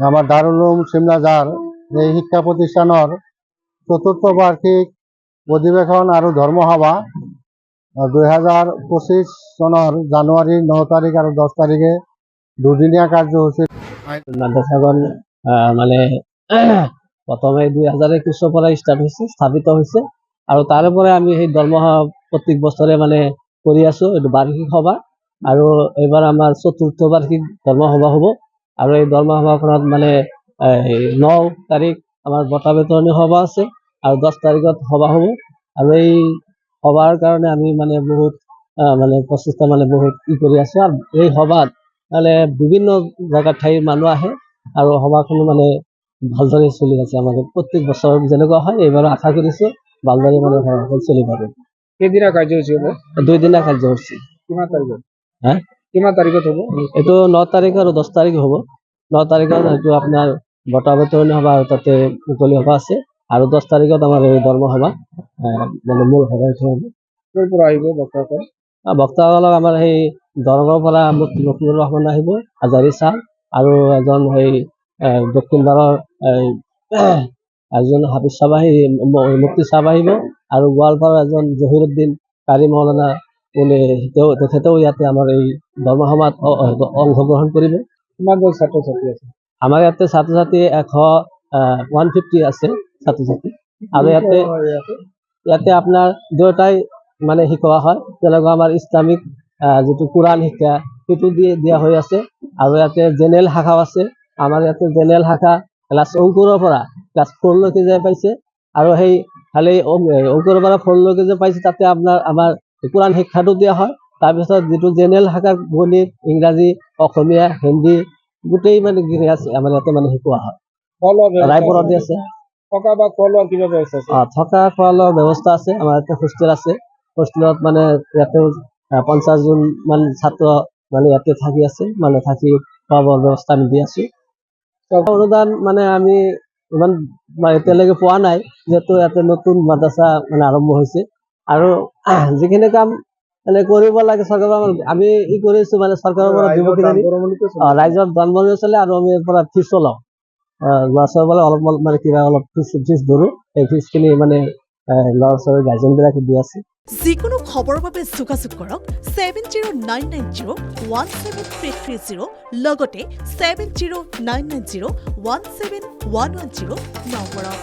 আমার দারুল উলুম সিমলাজার এই শিক্ষা প্রতিষ্ঠানের চতুর্থ বার্ষিক অধিবেশন আর ধর্মসভা 2025 সনের জানুয়ারি 9 তারিখ আর 10 তারিখে দুদিনীয়া কার্যসূচী মাদ্রাসাগণ মানে প্রথমে 2021 পৰা স্থাপিত হৈছে আৰু তাৰে আমি সেই ধৰ্মসভা প্ৰত্যেক বছৰে মানে কৰি আছো। এইটো বাৰ্ষিক সভা আৰু এইবাৰ আমাৰ চতুৰ্থ বাৰ্ষিক ধৰ্মসভা হ'ব আৰু এই ধৰ্মসভাখনত মানে 9 তাৰিখ আমাৰ বঁটা বিতৰণী সভা আছে আৰু 10 তাৰিখত সভা হ'ব আৰু এই সভাৰ কাৰণে আমি মানে বহুত মানে প্ৰচেষ্টা মানে বহুত কৰি আছো আৰু এই সভাত মানে বিভিন্ন জায়গাৰ ঠাইৰ মানুহ আহে আৰু সভাখন মানে ভালদৰে চলি আছে। আমাদেৰ প্ৰত্যেক বছৰ যেনেকুৱা হয় এইবাৰ আশা কৰিছো ভালদৰে মানে সভাখন চলি পাবে। কেইদিনা কাৰ্যসূচী হ'ব? 2 দিনৰ কাৰ্যসূচী। কিমান তাৰিখত? হ্যাঁ, কিমান তাৰিখত হ'ব? এইটো 9 তাৰিখ আৰু 10 তাৰিখ হ'ব। 9 তাৰিখত হয়তো আপোনাৰ বঁটা বিতৰণী সভা আৰু তাতে মুকলি সভা আছে আৰু 10 তাৰিখত আমাৰ এই ধৰ্মসভা মানে মূল সভা হ'ব। ক'ৰ পৰা আহিব বক্তাসকল? বক্তাসকলক আমাৰ সেই দৰঙৰ পৰা মুফতিউৰ ৰহমান আহিব, আজাৰী ছাৰ আৰু এজন সেই দক্ষিণ ভাৰৰ এজন হাফিজ সাহেব মুফতি সাহেব আহিব আৰু গোৱালপাৰাৰ এজন জহিৰুদ্দিন কাৰি মৌলানা তেখেতেও ইয়াতে আমাৰ এই ধৰ্মসভাত অংশগ্ৰহণ কৰিব। কিমানজন ছাত্ৰ ছাত্ৰী আছে? আমাৰ ইয়াতে ছাত্ৰ ছাত্ৰী 150 আছে ছাত্ৰ ছাত্ৰী আৰু ইয়াতে আপোনাৰ দুয়োটাই মানে শিকোৱা হয়। যেনেকুৱা আমাৰ ইছলামিক যিটো কোৰআন শিক্ষা সেইটো দিয়া হৈ আছে আৰু ইয়াতে জেনেৰেল শাখাও আছে। আমাৰ ইয়াতে জেনেৰেল শাখা ক্লাছ অংকুৰৰ পৰা ক্লাছ 4 লৈকে যে পাইছে আৰু সেই খালি অংকুৰৰ পৰা 4 লৈকে যে পাইছে তাতে আমাৰ কোৰআন শিক্ষাটো দিয়া হয়। তাৰপিছত যিটো জেনেৰেল শাখাৰ গণিত, ইংৰাজী, অসমীয়া, হিন্দী গোটেই মানে আছে আমাৰ ইয়াতে মানে শিকোৱা হয়। ৰায়পুৰত আছে। থকা বা খোৱা লোৱাৰ কিবা ব্যৱস্থা আছে? থকা খোৱা লোৱাৰ ব্যৱস্থা আছে। আমাৰ ইয়াতে হোষ্টেল আছে। হোষ্টেলত মানে ইয়াতে 50 জন মান ছাত্ৰ মানে ইয়াতে থাকি আছে, মানে থাকি খোৱা বোৱাৰ ব্যৱস্থা আমি দি আছো। অনুদান মানে আমি ইমান এতিয়ালৈকে পোৱা নাই, যিহেতু ইয়াতে নতুন মাদ্ৰাসা মানে আৰম্ভ হৈছে আৰু যিখিনি কাম মানে কৰিব লাগে চৰকাৰৰ আমি কৰিছো মানে চৰকাৰৰ পৰা দিব কিজানি ৰাইজৰ দান-বৰঙণি চলে আৰু আমি ইয়াৰ পৰা ফিজো লওঁ। ল'ৰা ছোৱালী অলপ মানে কিবা অলপ ফিজ ধৰো, এই ফিজখিনি মানে ল'ৰা ছোৱালী গাৰ্জেনবিলাকে দি আছে। যিকোনো খবৰৰ বাবে যোগাযোগ কৰক 7099017330 লগতে 7099017110 নম্বৰত।